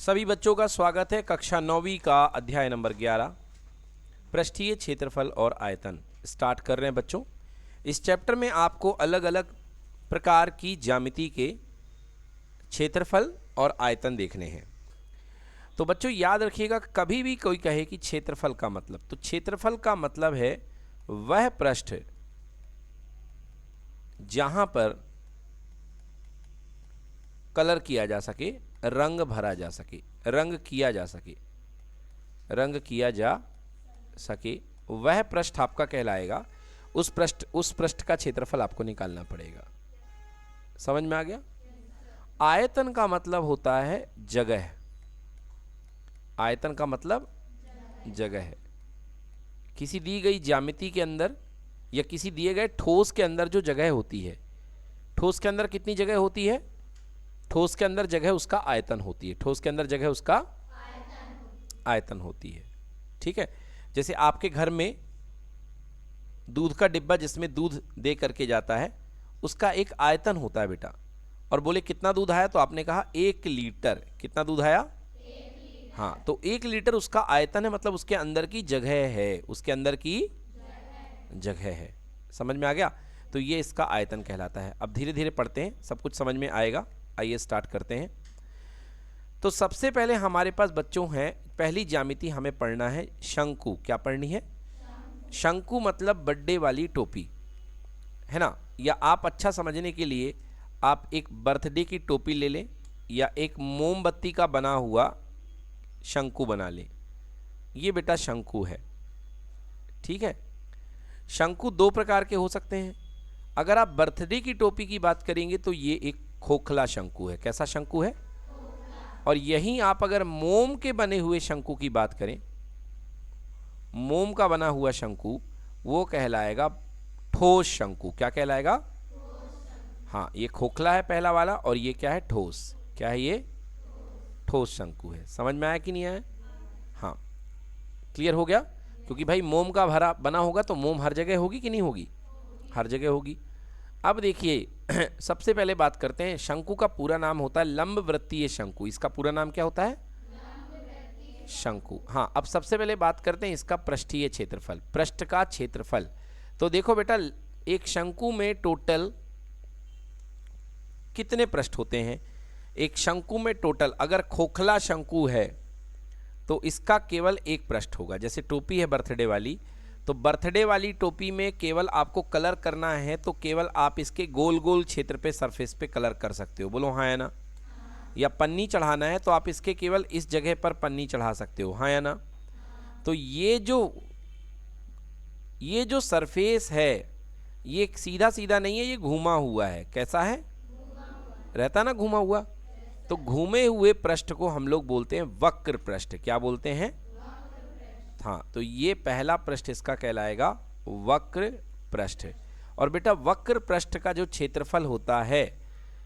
सभी बच्चों का स्वागत है। कक्षा 9वीं का अध्याय नंबर 11 पृष्ठीय क्षेत्रफल और आयतन स्टार्ट कर रहे हैं बच्चों। इस चैप्टर में आपको अलग अलग प्रकार की ज्यामिति के क्षेत्रफल और आयतन देखने हैं। तो बच्चों याद रखिएगा, कभी भी कोई कहे कि क्षेत्रफल का मतलब, तो क्षेत्रफल का मतलब है वह पृष्ठ जहां पर कलर किया जा सके, रंग भरा जा सके, रंग किया जा सके, वह पृष्ठ आपका कहलाएगा। उस पृष्ठ का क्षेत्रफल आपको निकालना पड़ेगा। समझ में आ गया? आयतन का मतलब होता है जगह। आयतन का मतलब जगह है। किसी दी गई ज्यामिति के अंदर या किसी दिए गए ठोस के अंदर जो जगह होती है, ठोस के अंदर कितनी जगह होती है? ठोस के अंदर जगह उसका आयतन होती है। ठोस के अंदर जगह उसका आयतन होती है। ठीक है। जैसे आपके घर में दूध का डिब्बा जिसमें दूध दे करके जाता है, उसका एक आयतन होता है बेटा। और बोले कितना दूध आया, तो आपने कहा 1 लीटर। कितना दूध आया? 1 लीटर। हाँ, तो 1 लीटर उसका आयतन है, मतलब उसके अंदर की जगह है, उसके अंदर की जगह है। समझ में आ गया? तो ये इसका आयतन कहलाता है। अब धीरे धीरे पढ़ते हैं, सब कुछ समझ में आएगा। आइए स्टार्ट करते हैं। तो सबसे पहले हमारे पास बच्चों हैं, पहली ज्यामिति हमें पढ़ना है शंकु। क्या पढ़नी है? शंकु मतलब बर्थडे वाली टोपी, है ना? या आप अच्छा समझने के लिए आप एक बर्थडे की टोपी ले लें या एक मोमबत्ती का बना हुआ शंकु बना लें। ये बेटा शंकु है। ठीक है। शंकु 2 प्रकार के हो सकते हैं। अगर आप बर्थडे की टोपी की बात करेंगे तो ये एक खोखला शंकु है। कैसा शंकु है? और यहीं आप अगर मोम के बने हुए शंकु की बात करें, मोम का बना हुआ शंकु, वो कहलाएगा ठोस शंकु। क्या कहलाएगा? हाँ, ये खोखला है पहला वाला, और ये क्या है? ठोस। क्या है ये? ठोस शंकु है। समझ में आया कि नहीं आया? हाँ, क्लियर हो गया? क्योंकि भाई मोम का भरा बना होगा तो मोम हर जगह होगी कि नहीं होगी? हर जगह होगी। अब देखिए सबसे पहले बात करते हैं, शंकु का पूरा नाम होता है लंबवृत्तीय शंकु। इसका पूरा नाम क्या होता है? शंकु। हाँ, अब सबसे पहले बात करते हैं इसका पृष्ठीय क्षेत्रफल, पृष्ठ का क्षेत्रफल। तो देखो बेटा, एक शंकु में टोटल कितने पृष्ठ होते हैं? एक शंकु में टोटल, अगर खोखला शंकु है तो इसका केवल एक पृष्ठ होगा। जैसे टोपी है बर्थडे वाली, तो बर्थडे वाली टोपी में केवल आपको कलर करना है तो केवल आप इसके गोल गोल क्षेत्र पे, सरफेस पे कलर कर सकते हो। बोलो हाँ या ना? या पन्नी चढ़ाना है तो आप इसके केवल इस जगह पर पन्नी चढ़ा सकते हो। हाँ या ना? तो ये जो सरफेस है, ये सीधा सीधा नहीं है, ये घूमा हुआ है। कैसा है? रहता ना घूमा हुआ। तो घूमे हुए पृष्ठ को हम लोग बोलते हैं वक्र पृष्ठ। क्या बोलते हैं? हाँ, तो ये पहला पृष्ठ इसका कहलाएगा वक्र पृष्ठ। और बेटा वक्र पृष्ठ का जो क्षेत्रफल होता है,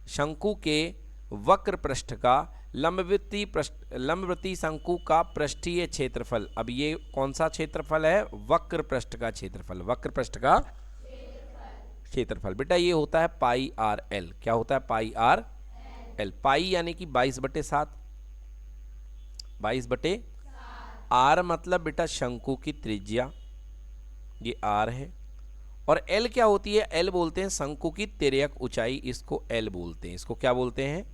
शंकु के वक्र पृष्ठ का, लंबवृत्तीय शंकु का पृष्ठीय क्षेत्रफल। अब ये कौन सा क्षेत्रफल है? वक्र पृष्ठ का क्षेत्रफल। वक्र पृष्ठ का क्षेत्रफल बेटा ये होता है पाई आर एल। क्या होता है? पाई आर एल। पाई यानी कि 22/7। 22/, आर मतलब बेटा शंकु की त्रिज्या, ये आर है। और एल क्या होती है? एल बोलते हैं शंकु की तिर्यक ऊंचाई, इसको एल बोलते हैं। इसको क्या बोलते हैं?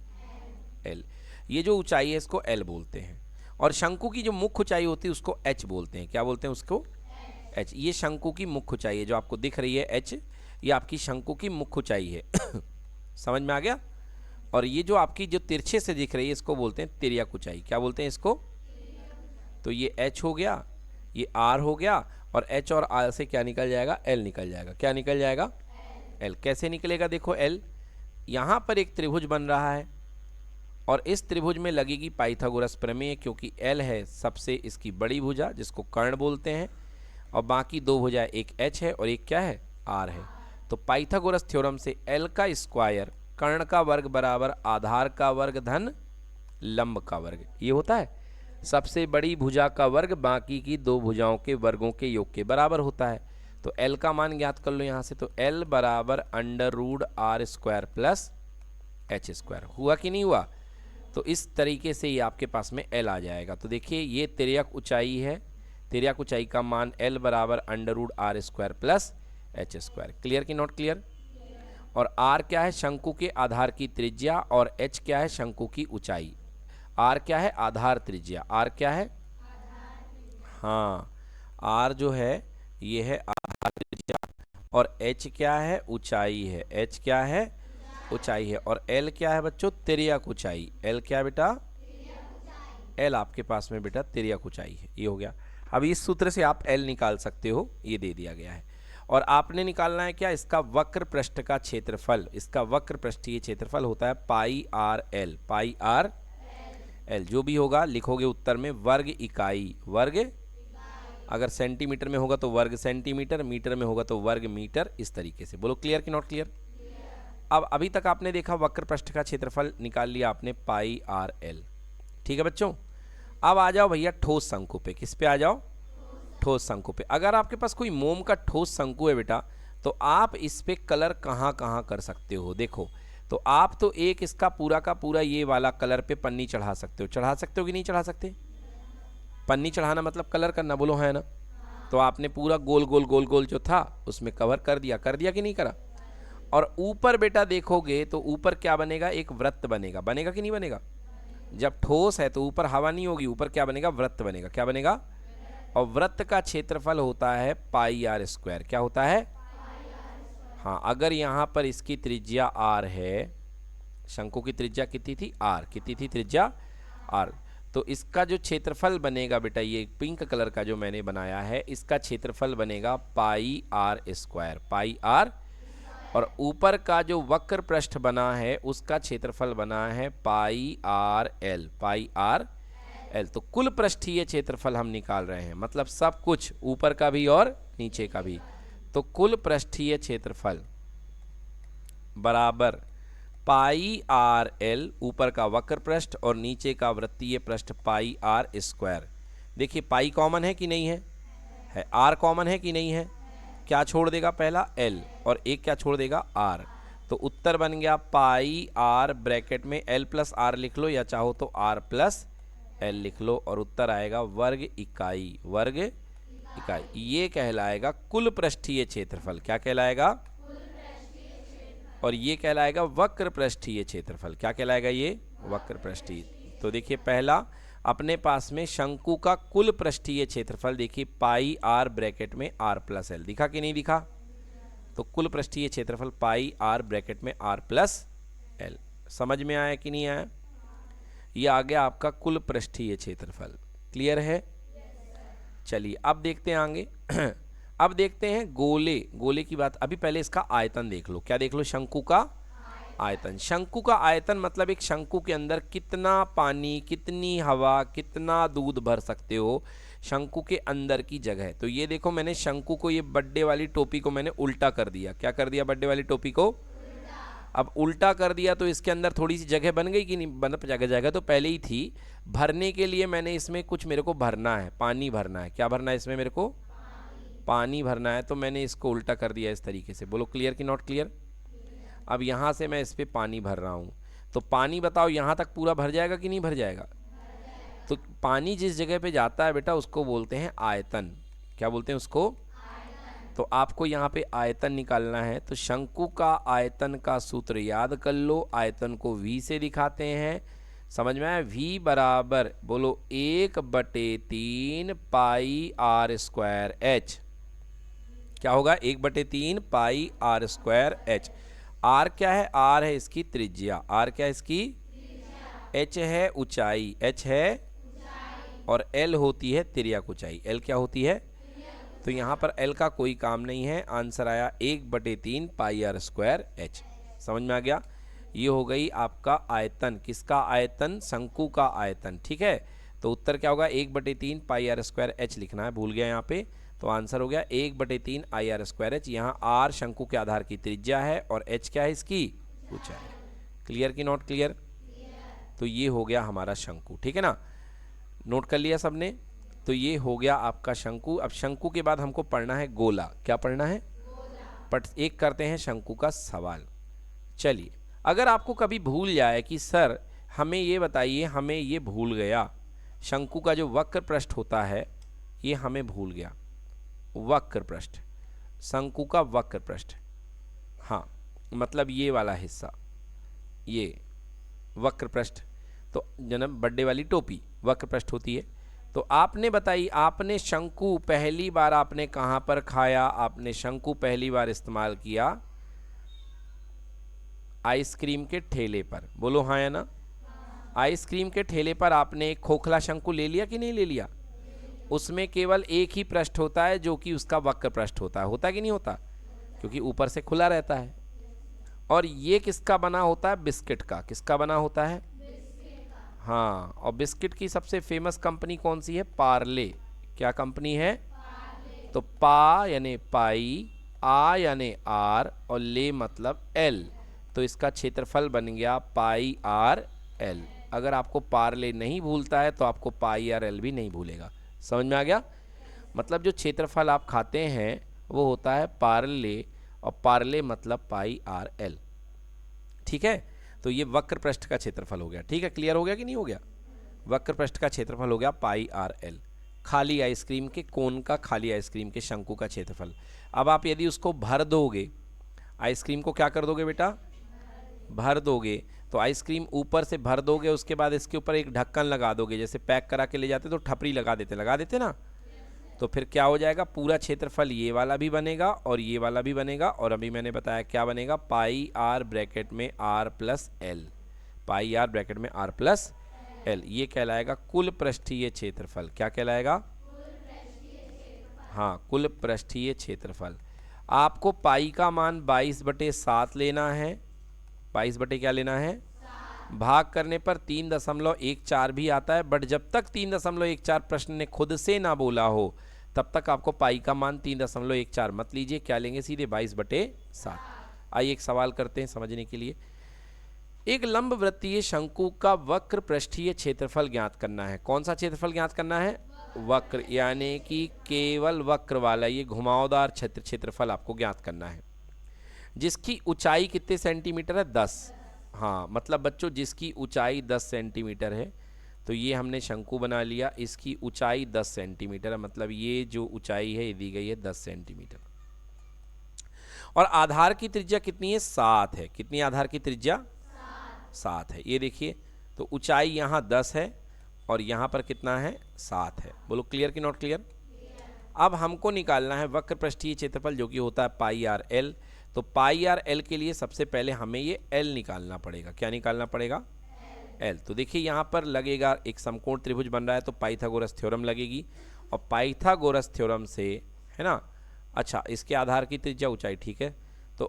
एल। ये जो ऊंचाई है इसको एल बोलते हैं। और शंकु की जो मुख्य ऊंचाई होती है उसको एच बोलते हैं। क्या बोलते हैं उसको? एच। ये शंकु की मुख्य ऊंचाई है, जो आपको दिख रही है एच, ये आपकी शंकु की मुख्य ऊंचाई है। समझ में आ गया? और ये जो आपकी जो तिरछे से दिख रही है इसको बोलते हैं तिर्यक ऊंचाई। क्या बोलते हैं इसको? तो ये h हो गया, ये r हो गया, और h और r से क्या निकल जाएगा? l निकल जाएगा। क्या निकल जाएगा? l। कैसे निकलेगा? देखो l, यहाँ पर एक त्रिभुज बन रहा है और इस त्रिभुज में लगेगी पाइथागोरस प्रमेय, क्योंकि l है सबसे इसकी बड़ी भुजा जिसको कर्ण बोलते हैं, और बाकी 2 भुजाएं, एक h है और एक क्या है? r है। तो पाइथागोरस थ्योरम से l का स्क्वायर कर्ण का वर्ग बराबर आधार का वर्ग धन लंब का वर्ग, ये होता है। सबसे बड़ी भुजा का वर्ग बाकी की 2 भुजाओं के वर्गों के योग के बराबर होता है। तो L का मान ज्ञात कर लो यहाँ से। तो L बराबर √r² + h²। हुआ कि नहीं हुआ? तो इस तरीके से ये आपके पास में एल आ जाएगा। तो देखिए ये तिर्यक ऊंचाई है, तिर्यक ऊंचाई का मान एल बराबर √r² प्लस h²। क्लियर कि नॉट क्लियर? और आर क्या है? शंकु के आधार की त्रिज्या, और एच क्या है? शंकु की ऊंचाई। आर क्या है? आधार त्रिज्या। आर क्या है? हाँ, आर जो है ये है आधार त्रिज्या, और एच क्या है? ऊंचाई है। एच क्या है? ऊंचाई है। और एल क्या है बच्चों? तिर्यक ऊंचाई। एल क्या है बेटा? एल आपके पास में बेटा तिर्यक ऊंचाई है। ये हो गया। अब इस सूत्र से आप एल निकाल सकते हो, ये दे दिया गया है। और आपने निकालना है क्या? इसका वक्र पृष्ठ का क्षेत्रफल। इसका वक्र पृष्ठीय क्षेत्रफल होता है पाई R L. Pi R L जो भी होगा लिखोगे उत्तर में वर्ग इकाई। वर्ग, अगर सेंटीमीटर में होगा तो वर्ग सेंटीमीटर, मीटर में होगा तो वर्ग मीटर। इस तरीके से बोलो क्लियर कि नॉट क्लियर? अब अभी तक आपने देखा वक्र पृष्ठ का क्षेत्रफल निकाल लिया आपने पाई आर एल। ठीक है बच्चों, अब आ जाओ भैया ठोस शंकु पे। किस पे आ जाओ? ठोस शंकु पे। अगर आपके पास कोई मोम का ठोस शंकु है बेटा, तो आप इस पे कलर कहाँ कहाँ कर सकते हो? देखो, तो आप तो एक इसका पूरा का पूरा ये वाला कलर पे पन्नी चढ़ा सकते हो। चढ़ा सकते हो कि नहीं चढ़ा सकते? पन्नी चढ़ाना मतलब कलर करना, बोलो है ना? तो आपने पूरा गोल गोल गोल गोल जो था उसमें कवर कर दिया कि नहीं करा? और ऊपर बेटा देखोगे तो ऊपर क्या बनेगा? एक वृत्त बनेगा। बनेगा कि नहीं बनेगा? जब ठोस है तो ऊपर हवा नहीं होगी, ऊपर क्या बनेगा? वृत्त बनेगा। क्या बनेगा? और वृत्त का क्षेत्रफल होता है पाई r²। क्या होता है? हाँ, अगर यहाँ पर इसकी त्रिज्या r है, शंकु की त्रिज्या कितनी थी? r। कितनी थी त्रिज्या? r। तो इसका जो क्षेत्रफल बनेगा बेटा, ये पिंक कलर का जो मैंने बनाया है, इसका क्षेत्रफल बनेगा पाई r²। पाई r, और ऊपर का जो वक्र पृष्ठ बना है उसका क्षेत्रफल बना है पाई R L. Pi R L. तो कुल पृष्ठीय क्षेत्रफल हम निकाल रहे हैं, मतलब सब कुछ, ऊपर का भी और नीचे का भी। तो कुल पृष्ठीय क्षेत्रफल बराबर पाई आर एल, ऊपर का वक्र पृष्ठ और नीचे का वृत्तीय पृष्ठ पाई r²। देखिए पाई कॉमन है कि नहीं है? है। आर कॉमन है कि नहीं है? क्या छोड़ देगा? पहला एल, और एक क्या छोड़ देगा? आर। तो उत्तर बन गया पाई आर ब्रैकेट में एल प्लस आर लिख लो, या चाहो तो आर प्लस एल लिख लो, और उत्तर आएगा वर्ग इकाई। वर्ग इकाई। ये कहलाएगा कुल पृष्ठीय क्षेत्रफल। क्या कहलाएगा? और ये कहलाएगा वक्र पृष्ठीय क्षेत्रफल। क्या कहलाएगा? ये वक्र पृष्ठीय। तो देखिए पहला अपने पास में शंकु का कुल पृष्ठीय क्षेत्रफल, देखिए पाई आर ब्रैकेट में आर प्लस एल। दिखा कि नहीं दिखा? तो कुल पृष्ठीय क्षेत्रफल पाई आर ब्रैकेट में आर प्लस एल। समझ में आया कि नहीं आया? ये आ गया आपका कुल पृष्ठीय क्षेत्रफल। क्लियर है? चलिए अब देखते हैं आगे। अब देखते हैं गोले। गोले की बात, अभी पहले इसका आयतन देख लो। क्या देख लो? शंकु का आयतन। शंकु का आयतन मतलब एक शंकु के अंदर कितना पानी, कितनी हवा, कितना दूध भर सकते हो शंकु के अंदर की जगह। तो ये देखो, मैंने शंकु को, ये बड्डे वाली टोपी को मैंने उल्टा कर दिया। क्या कर दिया? बड्डे वाली टोपी को अब उल्टा कर दिया। तो इसके अंदर थोड़ी सी जगह बन गई कि नहीं? बन जगह तो पहले ही थी। भरने के लिए मैंने इसमें कुछ, मेरे को भरना है, पानी भरना है। क्या भरना है इसमें? मेरे को पानी भरना है। तो मैंने इसको उल्टा कर दिया इस तरीके से। बोलो क्लियर कि नॉट क्लियर? अब यहाँ से मैं इस पर पानी भर रहा हूँ, तो पानी बताओ यहाँ तक पूरा भर जाएगा कि नहीं भर जाएगा? तो पानी जिस जगह पे जाता है बेटा उसको बोलते हैं आयतन। क्या बोलते हैं उसको? तो आपको यहाँ पे आयतन निकालना है। तो शंकु का आयतन का सूत्र याद कर लो। आयतन को v से दिखाते हैं। समझ में आया? v बराबर बोलो 1/3 पाई r² h। क्या होगा? 1/3 पाई r² h। r क्या है? r है इसकी त्रिज्या। r क्या है इसकी? h है ऊंचाई। h है, और l होती है तिर्यक ऊंचाई। l क्या होती है? तो यहाँ पर l का कोई काम नहीं है। आंसर आया 1/3 पाई r² h। समझ में आ गया? ये हो गई आपका आयतन। किसका आयतन? शंकु का आयतन। ठीक है, तो उत्तर क्या होगा? 1/3 पाई r² h लिखना है, भूल गया यहाँ पे। तो आंसर हो गया 1/3 आई r² h। यहाँ r शंकु के आधार की त्रिज्या है, और h क्या है इसकी? ऊंचाई। क्लियर कि नॉट क्लियर? तो ये हो गया हमारा शंकु। ठीक है ना? नोट कर लिया सबने? तो ये हो गया आपका शंकु। अब शंकु के बाद हमको पढ़ना है गोला। क्या पढ़ना है? पट एक करते हैं शंकु का सवाल। चलिए, अगर आपको कभी भूल जाए कि सर हमें ये बताइए, हमें ये भूल गया, शंकु का जो वक्र पृष्ठ होता है ये हमें भूल गया, वक्र पृष्ठ, शंकु का वक्र पृष्ठ, हाँ मतलब ये वाला हिस्सा, ये वक्र पृष्ठ, तो जन्म बर्थडे वाली टोपी वक्र पृष्ठ होती है। तो आपने बताई, आपने शंकु पहली बार आपने कहाँ पर खाया, आपने शंकु पहली बार इस्तेमाल किया आइसक्रीम के ठेले पर, बोलो हाँ या ना। आइसक्रीम के ठेले पर आपने एक खोखला शंकु ले लिया कि नहीं ले लिया, उसमें केवल एक ही पृष्ठ होता है जो कि उसका वक्र पृष्ठ होता है कि नहीं होता, क्योंकि ऊपर से खुला रहता है। और ये किसका बना होता है, बिस्किट का, किसका बना होता है, हाँ, और बिस्किट की सबसे फेमस कंपनी कौन सी है, पार्ले, क्या कंपनी है, तो पा यानी पाई, आ यानी आर, और ले मतलब एल, तो इसका क्षेत्रफल बन गया पाई आर एल। अगर आपको पार्ले नहीं भूलता है तो आपको पाई आर एल भी नहीं भूलेगा, समझ में आ गया। मतलब जो क्षेत्रफल आप खाते हैं वो होता है पार्ले, और पार्ले मतलब पाई आर एल, ठीक है। तो ये वक्र पृष्ठ का क्षेत्रफल हो गया, ठीक है, क्लियर हो गया कि नहीं हो गया। वक्र पृष्ठ का क्षेत्रफल हो गया पाई आर एल, खाली आइसक्रीम के कोन का, खाली आइसक्रीम के शंकु का क्षेत्रफल। अब आप यदि उसको भर दोगे, आइसक्रीम को क्या कर दोगे बेटा, भर दोगे, तो आइसक्रीम ऊपर से भर दोगे, उसके बाद इसके ऊपर एक ढक्कन लगा दोगे, जैसे पैक करा के ले जाते तो ठपरी लगा देते ना, तो फिर क्या हो जाएगा, पूरा क्षेत्रफल ये वाला भी बनेगा और ये वाला भी बनेगा, और अभी मैंने बताया क्या बनेगा, पाई आर ब्रैकेट में R plus L, pi R bracket में आर प्लस एल, ये कहलाएगा कुल पृष्ठीय क्षेत्रफल। क्या कहलाएगा, हाँ, कुल पृष्ठीय क्षेत्रफल। आपको पाई का मान 22/7 लेना है, 22 क्या लेना है, भाग करने पर 3.14 भी आता है, बट जब तक 3.14 प्रश्न ने खुद से ना बोला हो तब तक आपको पाई का मान 3.14 मत लीजिए, क्या लेंगे, सीधे 22/7। आइए एक सवाल करते हैं समझने के लिए। एक लंब वृत्तीय शंकु का वक्र पृष्ठीय क्षेत्रफल ज्ञात करना है। कौन सा क्षेत्रफल ज्ञात करना है, वक्र, यानी कि केवल वक्र वाला ये घुमावदार क्षेत्रफल आपको ज्ञात करना है, जिसकी ऊंचाई कितने सेंटीमीटर है, 10। हाँ मतलब बच्चों जिसकी ऊंचाई 10 सेंटीमीटर है, तो ये हमने शंकु बना लिया, इसकी ऊंचाई 10 सेंटीमीटर है, मतलब ये जो ऊंचाई है ये दी गई है 10 सेंटीमीटर। और आधार की त्रिज्या कितनी है, 7 है। कितनी आधार की त्रिज्या, 7 है। ये देखिए, तो ऊंचाई यहाँ 10 है और यहाँ पर कितना है, 7 है। बोलो क्लियर कि नॉट क्लियर। अब हमको निकालना है वक्र पृष्ठीय क्षेत्रफल जो कि होता है पाई आर एल। तो पाई आर एल के लिए सबसे पहले हमें ये एल निकालना पड़ेगा। क्या निकालना पड़ेगा, एल। तो देखिए यहाँ पर लगेगा, एक समकोण त्रिभुज बन रहा है तो पाइथागोरस थ्योरम लगेगी, और पाइथागोरस थ्योरम से, है ना, अच्छा इसके आधार की त्रिज्या ऊंचाई, ठीक है। तो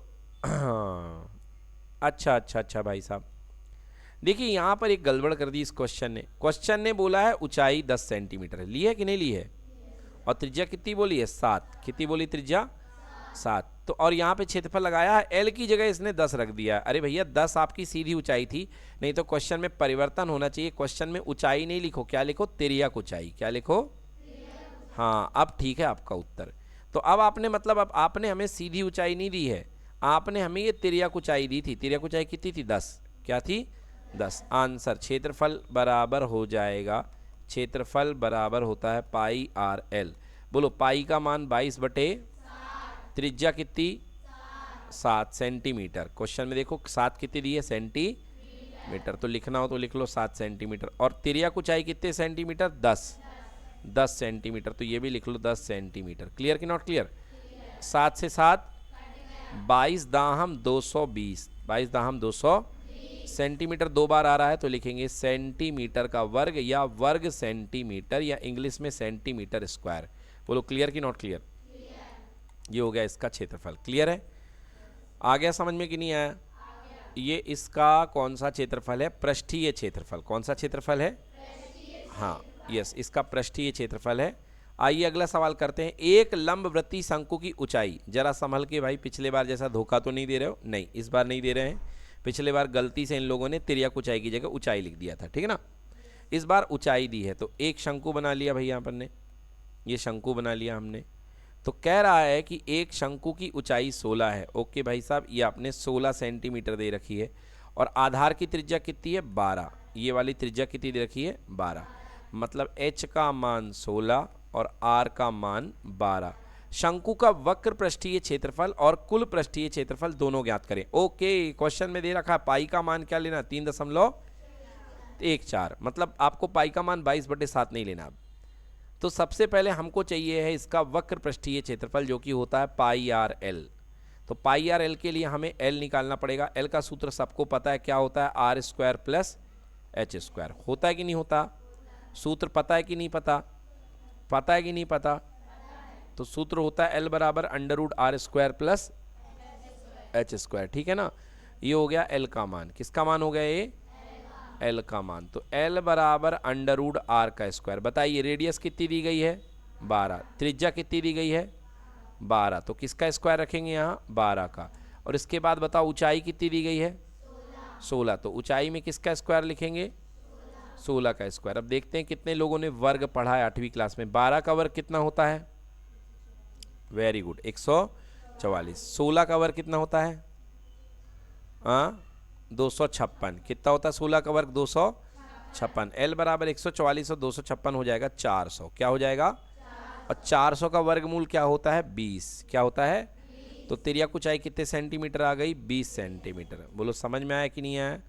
अच्छा भाई साहब, देखिए यहाँ पर एक गड़बड़ कर दी इस क्वेश्चन ने बोला है ऊंचाई 10 सेंटीमीटर है, ली है कि नहीं ली है, और त्रिज्या कितनी बोली है, 7। कितनी बोली त्रिज्या, 7। तो और यहाँ पे क्षेत्रफल लगाया है, एल की जगह इसने 10 रख दिया है। अरे भैया 10 आपकी सीधी ऊंचाई थी, नहीं तो क्वेश्चन में परिवर्तन होना चाहिए। क्वेश्चन में ऊंचाई नहीं लिखो, क्या लिखो, तिर्यक ऊंचाई। क्या लिखो, हाँ, अब ठीक है आपका उत्तर। तो अब आपने मतलब अब आपने हमें सीधी ऊंचाई नहीं दी है, आपने हमें ये तिर्यक ऊंचाई दी थी। तिर्यक ऊंचाई कितनी थी, 10। क्या थी, 10। आंसर क्षेत्रफल बराबर हो जाएगा, क्षेत्रफल बराबर होता है पाई आर एल। बोलो पाई का मान 22/, त्रिज्या कितनी, 7 सेंटीमीटर। क्वेश्चन में देखो 7 कितनी दी है, सेंटीमीटर, तो लिखना हो तो लिख लो 7 सेंटीमीटर। और तिर्यक ऊंचाई कितने सेंटीमीटर, 10 सेंटीमीटर, तो ये भी लिख लो 10 सेंटीमीटर। क्लियर कि नॉट क्लियर। 7 से 7 22 दाहम 220, 22 दाहम 200 सेंटीमीटर 2 बार आ रहा है तो लिखेंगे सेंटीमीटर का वर्ग या वर्ग सेंटीमीटर, या इंग्लिश में सेंटीमीटर स्क्वायर। बोलो क्लियर कि नॉट क्लियर। ये हो गया इसका क्षेत्रफल। क्लियर है, आ गया समझ में कि नहीं आया। ये इसका कौन सा क्षेत्रफल है, पृष्ठीय क्षेत्रफल। कौन सा क्षेत्रफल है, हाँ यस, इसका पृष्ठीय क्षेत्रफल है। आइए अगला सवाल करते हैं। एक लंबवृत्तीय शंकु की ऊंचाई, जरा संभल के भाई, पिछले बार जैसा धोखा तो नहीं दे रहे हो, नहीं इस बार नहीं दे रहे हैं। पिछले बार गलती से इन लोगों ने तिर्यक ऊंचाई की जगह ऊंचाई लिख दिया था, ठीक है ना। इस बार ऊंचाई दी है, तो एक शंकु बना लिया भैया अपन ने, ये शंकु बना लिया हमने। तो कह रहा है कि एक शंकु की ऊंचाई 16 है। ओके भाई साहब, ये आपने 16 सेंटीमीटर दे रखी है, और आधार की त्रिज्या कितनी है 12, ये वाली त्रिज्या कितनी दे रखी है 12, मतलब h का मान 16 और r का मान 12। शंकु का वक्र पृष्ठीय क्षेत्रफल और कुल पृष्ठीय क्षेत्रफल दोनों ज्ञात करें। ओके, क्वेश्चन में दे रखा है पाई का मान क्या लेना 3.14, मतलब आपको पाई का मान 22/7 नहीं लेना। तो सबसे पहले हमको चाहिए है इसका वक्र पृष्ठीय क्षेत्रफल जो कि होता है पाई आर एल। तो पाई आर एल के लिए हमें एल निकालना पड़ेगा। एल का सूत्र सबको पता है, क्या होता है R square plus H square. होता है कि नहीं होता? सूत्र पता है कि नहीं पता? पता है कि नहीं पता? तो सूत्र होता है एल बराबर √r² प्लस एच स्क्वायर, ठीक है ना। ये हो गया एल का मान। किसका मान हो गया ये? एल का मान। तो एल बराबर √r का स्क्वायर। बताइए रेडियस कितनी दी गई है 12, त्रिज्या कितनी दी गई है 12, तो किसका स्क्वायर रखेंगे यहाँ 12 का। और इसके बाद बताओ ऊंचाई कितनी दी गई है 16, तो ऊंचाई में किसका स्क्वायर लिखेंगे 16 का स्क्वायर। अब देखते हैं कितने लोगों ने वर्ग पढ़ा है 8वीं क्लास में। 12 का वर्ग कितना होता है? Very good, 144। 16 का वर्ग कितना होता है? 256। कितना होता है 16 का वर्ग? 256। एल बराबर 144 और 256 हो जाएगा 400। क्या हो जाएगा? और 400 का वर्गमूल क्या होता है 20। क्या होता है? तो तिर्यक ऊंचाई कितने सेंटीमीटर आ गई 20 सेंटीमीटर। बोलो समझ में आया कि नहीं आया?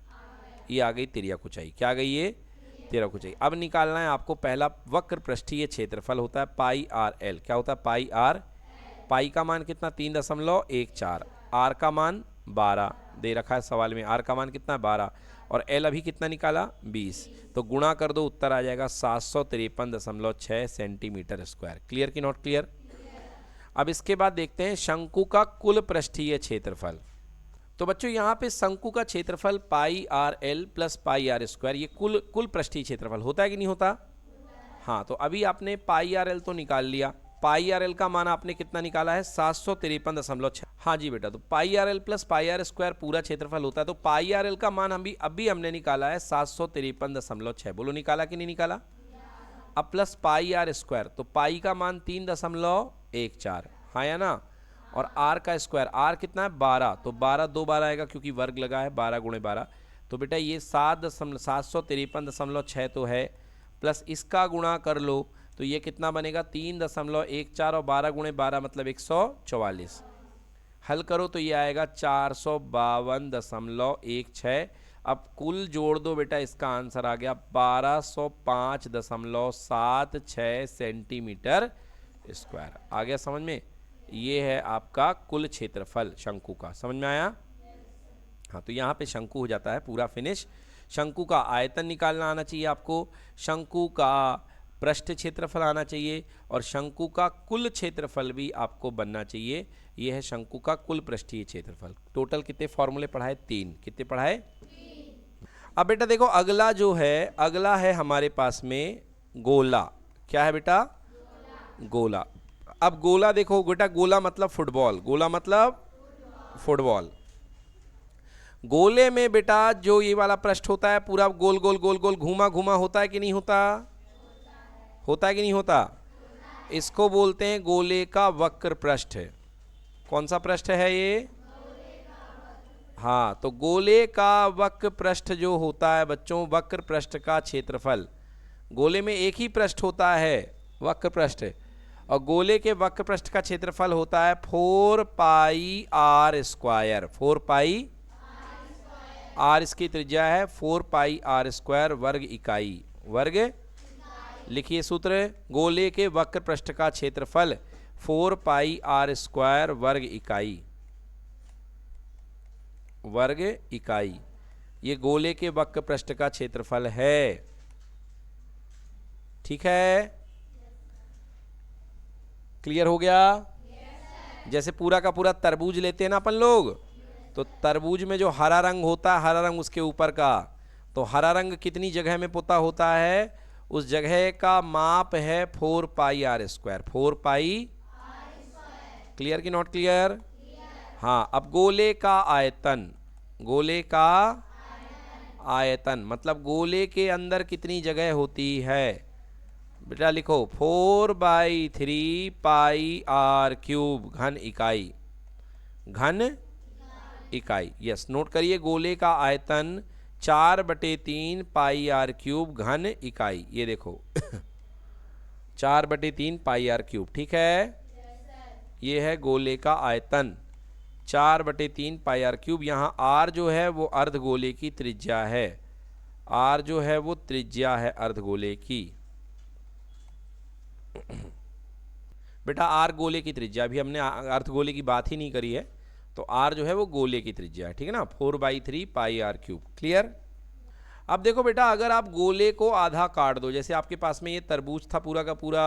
ये आ गई तिर्यक ऊंचाई। क्या आ गई ये? तिर्यक ऊंचाई। अब निकालना है आपको पहला वक्र पृष्ठीय क्षेत्रफल होता है पाई आर एल। क्या होता है पाई आर? पाई का मान कितना 3.14, आर का मान 12 दे रखा है सवाल में। आर का मान कितना 12 और एल अभी कितना निकाला 20, तो गुणा कर दो, उत्तर आ जाएगा 753.6 सेंटीमीटर स्क्वायर। क्लियर कि नॉट क्लियर? अब इसके बाद देखते हैं शंकु का कुल पृष्ठीय क्षेत्रफल। तो बच्चों यहाँ पे शंकु का क्षेत्रफल pi R L plus pi R square, ये कुल पृष्ठीय क्षेत्रफल होता है कि नहीं होता? हाँ, तो अभी आपने पाई आर एल तो निकाल लिया। पाई आर एल का मान आपने कितना निकाला है 753.6। हाँ जी बेटा, तो pi R L plus pi R square पूरा क्षेत्रफल होता है। तो पाई आर एल का मान अभी हमने निकाला है 753.6। बोलो निकाला कि नहीं निकाला? अब प्लस पाई आर स्क्वायर, तो पाई का मान 3.14, हाँ या ना। और आर का स्क्वायर, आर कितना है 12, तो 12 2 बार आएगा क्योंकि वर्ग लगा है 12 × 12। तो बेटा ये 753.6 तो है, प्लस इसका गुणा कर लो तो ये कितना बनेगा 3.14 और 12 × 12 मतलब 144। हल करो तो ये आएगा 452.16। अब कुल जोड़ दो बेटा, इसका आंसर आ गया 1205.76 सेंटीमीटर स्क्वायर। आ गया समझ में? ये है आपका कुल क्षेत्रफल शंकु का। समझ में आया? हाँ, तो यहाँ पे शंकु हो जाता है पूरा फिनिश। शंकु का आयतन निकालना आना चाहिए आपको, शंकु का पृष्ठ क्षेत्रफल आना चाहिए और शंकु का कुल क्षेत्रफल भी आपको बनना चाहिए। ये है शंकु का कुल पृष्ठीय क्षेत्रफल। टोटल कितने फॉर्मूले पढ़ाए? 3। कितने पढ़ाए? 3। अब बेटा देखो अगला जो है, अगला है हमारे पास में गोला। क्या है बेटा? गोला। अब गोला देखो बेटा, गोला मतलब फुटबॉल, गोला मतलब फुटबॉल। गोले में बेटा जो ये वाला पृष्ठ होता है पूरा गोल गोल गोल गोल घूमा घूमा होता है कि नहीं होता? होता है कि नहीं होता? इसको बोलते हैं गोले का वक्र पृष्ठ। कौन सा पृष्ठ है ये? हाँ, तो गोले का वक्र पृष्ठ जो होता है बच्चों, वक्र पृष्ठ का क्षेत्रफल, गोले में एक ही पृष्ठ होता है वक्र पृष्ठ, और गोले के वक्र पृष्ठ का क्षेत्रफल होता है 4 पाई आर स्क्वायर। 4 पाई आर इसकी त्रिज्या है, 4 पाई आर स्क्वायर वर्ग इकाई। वर्ग लिखिए सूत्र, गोले के वक्र पृष्ठ का क्षेत्रफल 4 पाई आर स्क्वायर वर्ग इकाई। वर्ग इकाई ये गोले के वक्र पृष्ठ का क्षेत्रफल है। ठीक है? क्लियर हो गया? जैसे पूरा का पूरा तरबूज लेते हैं ना अपन लोग, तो तरबूज में जो हरा रंग होता है, हरा रंग उसके ऊपर का, तो हरा रंग कितनी जगह में पोता होता है? उस जगह का माप है 4 पाई आर स्क्वायर। 4 पाई। क्लियर कि नॉट क्लियर? हाँ, अब गोले का आयतन, गोले का आयतन मतलब गोले के अंदर कितनी जगह होती है बेटा? लिखो 4/3 पाई आर क्यूब घन इकाई। घन इकाई। यस, नोट करिए, गोले का आयतन 4/3 पाई आर क्यूब घन इकाई। ये देखो 4/3 पाई आर क्यूब, ठीक है। ये है गोले का आयतन 4/3 पाई आर क्यूब। यहाँ आर जो है वो अर्धगोले की त्रिज्या है, आर जो है वो त्रिज्या है अर्धगोले की। बेटा आर गोले की त्रिज्या, अभी हमने अर्धगोले की बात ही नहीं करी है, तो आर जो है वो गोले की त्रिज्या है, ठीक है ना। 4/3 पाई आर क्यूब, क्लियर। अब देखो बेटा, अगर आप गोले को आधा काट दो, जैसे आपके पास में ये तरबूज था पूरा का पूरा,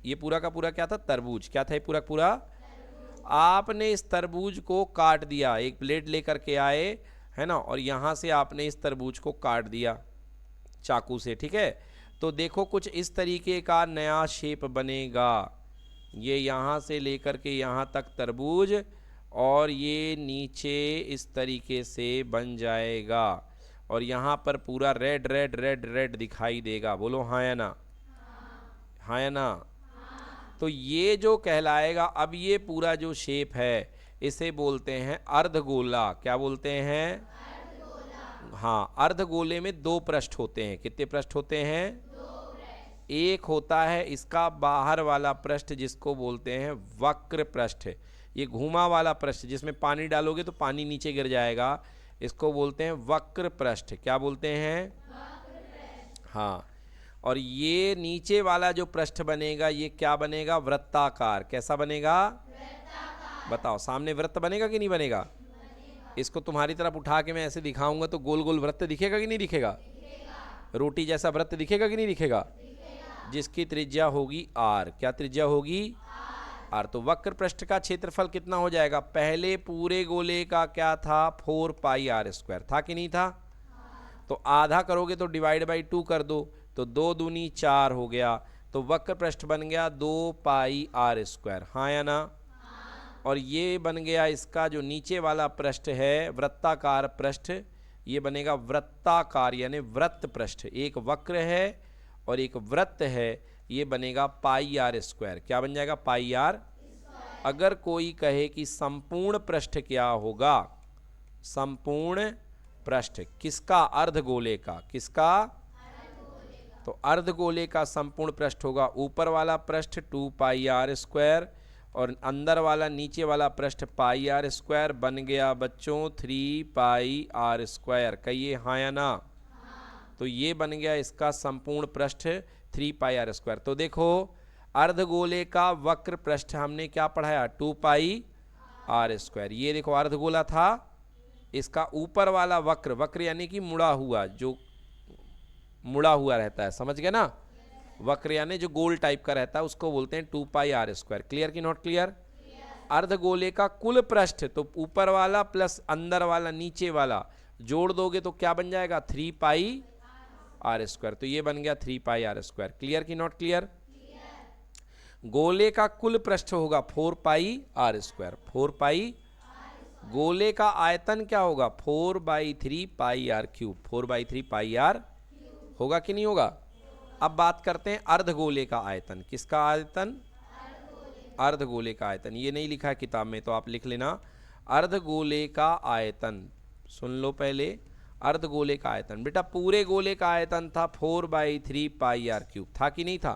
ये पूरा का पूरा क्या था, तरबूज। क्या था ये पूरा का पूरा? आपने इस तरबूज को काट दिया, एक प्लेट लेकर के आए, है ना, और यहाँ से आपने इस तरबूज को काट दिया चाकू से, ठीक है। तो देखो कुछ इस तरीके का नया शेप बनेगा। ये यहाँ से लेकर के यहाँ तक तरबूज, और ये नीचे इस तरीके से बन जाएगा, और यहाँ पर पूरा रेड रेड रेड रेड दिखाई देगा। बोलो हाँ या ना? हाँ या ना? तो ये जो कहलाएगा, अब ये पूरा जो शेप है इसे बोलते हैं अर्धगोला। क्या बोलते हैं? अर्धगोला। हाँ, अर्धगोले में 2 पृष्ठ होते हैं। कितने पृष्ठ होते हैं? 2 पृष्ठ। एक होता है इसका बाहर वाला पृष्ठ जिसको बोलते हैं वक्र पृष्ठ। ये घुमा वाला पृष्ठ जिसमें पानी डालोगे तो पानी नीचे गिर जाएगा, इसको बोलते हैं वक्र पृष्ठ। क्या बोलते हैं? वक्र पृष्ठ। हाँ, और ये नीचे वाला जो पृष्ठ बनेगा ये क्या बनेगा? वृत्ताकार। कैसा बनेगा? वृत्ताकार। बताओ, सामने वृत्त बनेगा कि नहीं बनेगा? बनेगा। इसको तुम्हारी तरफ उठा के मैं ऐसे दिखाऊंगा तो गोल गोल वृत्त दिखेगा कि नहीं दिखेगा? दिखेगा। रोटी जैसा वृत्त दिखेगा कि नहीं दिखेगा? दिखेगा। जिसकी त्रिज्या होगी आर। क्या त्रिज्या होगी? आर। तो वक्र पृष्ठ का क्षेत्रफल कितना हो जाएगा? पहले पूरे गोले का क्या था? 4 पाई आर स्क्वायर था कि नहीं था? तो आधा करोगे तो डिवाइड बाई 2 कर दो, तो 2 दूनी 4 हो गया, तो वक्र पृष्ठ बन गया 2 पाई आर स्क्वायर। हाँ या ना? हाँ। और ये बन गया इसका जो नीचे वाला पृष्ठ है वृत्ताकार पृष्ठ, ये बनेगा वृत्ताकार यानी वृत्त पृष्ठ। एक वक्र है और एक वृत्त है, ये बनेगा पाई आर स्क्वायर। क्या बन जाएगा? पाई आर। अगर कोई कहे कि संपूर्ण पृष्ठ क्या होगा? संपूर्ण पृष्ठ किसका? अर्धगोले का। किसका? तो अर्धगोले का संपूर्ण पृष्ठ होगा ऊपर वाला पृष्ठ 2 पाई आर स्क्वायर, और अंदर वाला नीचे वाला पृष्ठ पाई आर स्क्वायर। बन गया बच्चों 3 पाई आर स्क्वायर। कहिए हाँ या ना? हाँ। तो ये बन गया इसका संपूर्ण पृष्ठ 3 पाई आर स्क्वायर। तो देखो, अर्धगोले का वक्र पृष्ठ हमने क्या पढ़ाया? 2 पाई आर स्क्वायर। ये देखो अर्धगोला था, इसका ऊपर वाला वक्र, वक्र यानी कि मुड़ा हुआ, जो मुड़ा हुआ रहता है, समझ गए ना? वक्र यानी जो गोल टाइप का रहता है उसको बोलते हैं 2 पाई आर स्क्वायर। क्लियर कि नॉट क्लियर? अर्धगोले का कुल पृष्ठ, तो ऊपर वाला प्लस अंदर वाला नीचे वाला जोड़ दोगे तो क्या बन जाएगा? 3 पाई आर स्क्वायर। तो ये बन गया 3 पाई आर स्क्वायर। क्लियर कि नॉट क्लियर? गोले का कुल पृष्ठ होगा 4 पाई आर स्क्वायर। 4 पाई। गोले का आयतन क्या होगा? 4/3 पाई आर क्यूब। 4/3 पाई आर होगा कि नहीं होगा? अब बात करते हैं अर्धगोले का आयतन। किसका आयतन? अर्धगोले का आयतन। ये नहीं लिखा है किताब में तो आप लिख लेना, अर्धगोले का आयतन। सुन लो पहले, अर्धगोले का आयतन। बेटा पूरे गोले का आयतन था 4/3 पाई आर क्यूब। था कि नहीं था?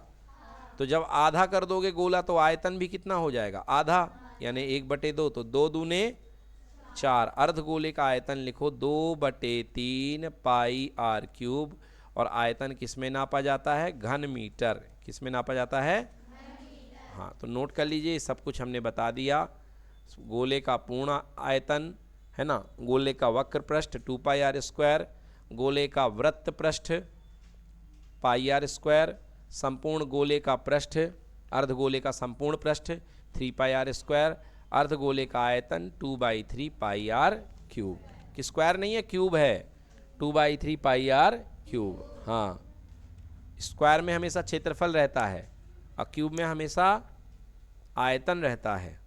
तो जब आधा कर दोगे गोला तो आयतन भी कितना हो जाएगा? आधा, यानी 1/2, तो 2 दूने 4। अर्धगोले का आयतन लिखो 2/3 पाई आर क्यूब। और आयतन किस में नापा जाता है? घन मीटर। किस में नापा जाता है? हाँ, तो नोट कर लीजिए, सब कुछ हमने बता दिया। गोले का पूर्ण आयतन है ना, गोले का वक्र पृष्ठ 2 पाई आर स्क्वायर, गोले का वृत्त पृष्ठ पाई आर स्क्वायर, संपूर्ण गोले का पृष्ठ, अर्धगोले का संपूर्ण पृष्ठ 3 पाई आर स्क्वायर, अर्धगोले का आयतन 2/3 पाई आर क्यूब। कि स्क्वायर नहीं है, क्यूब है। 2/3 पाई आर क्यूब। हाँ, स्क्वायर में हमेशा क्षेत्रफल रहता है और क्यूब में हमेशा आयतन रहता है।